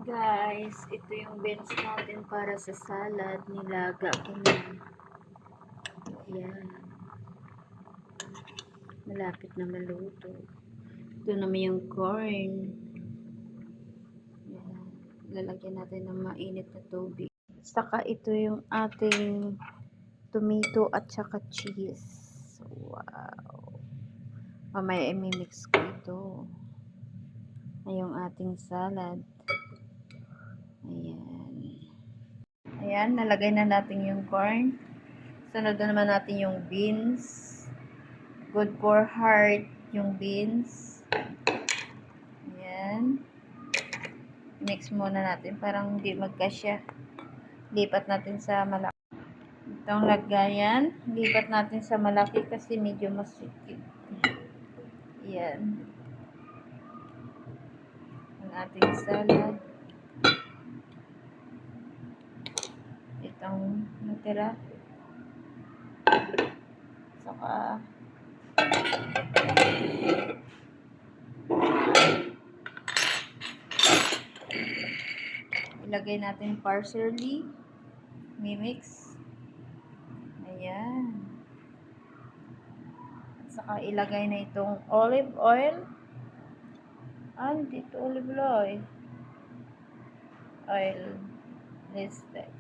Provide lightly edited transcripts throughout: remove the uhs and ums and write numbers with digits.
Guys, ito yung beans natin para sa salad. Nilaga ko na. Ayan. Malapit na maluto. Ito naman yung corn. Ayan. Lalagyan natin ng mainit na tubig. Saka ito yung ating tomato at saka cheese. Wow. Mamaya i-mix ko ito. Ay yung ating salad. Ayan. Ayan, nalagay na natin yung corn. Sunod na naman natin yung beans. Good for heart yung beans. Ayan. Mix muna natin. Parang hindi magkasya. Lipat natin sa malaki. Itong lagayan. Lipat natin sa malaki kasi medyo masikip. Ayan. Ang ating salad. Itong natira. Saka ilagay natin parsley. Mimix. Ayan. At saka ilagay na itong olive oil. Dito olive oil. Listed.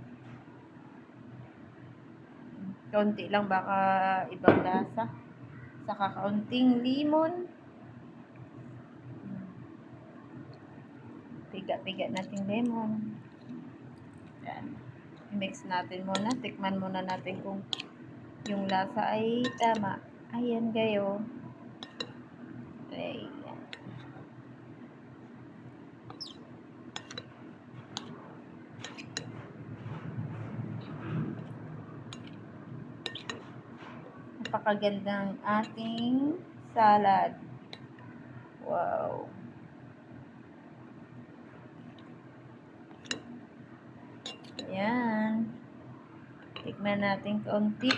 Kaunti lang baka ibang lasa. Saka kaunting limon. Piga-piga natin lemon. Yan. I-mix natin muna. Tikman muna natin kung yung lasa ay tama. Ayan gayo. Ayan. Napakagandang ating salad. Wow. Ayan. Tikman natin kaunti.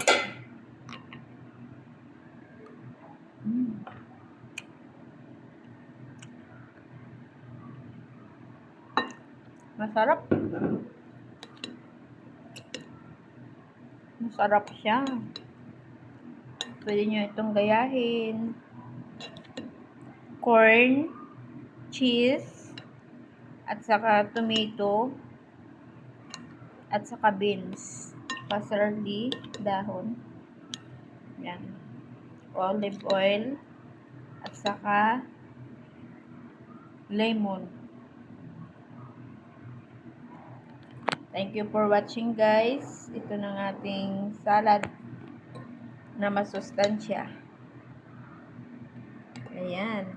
Masarap. Masarap siya. Pwede nyo itong gayahin. Corn, cheese, at saka tomato, at saka beans. Parsley, dahon. Yan. Olive oil, at saka lemon. Thank you for watching guys. Ito ng ating salad na masustansya. Ayan.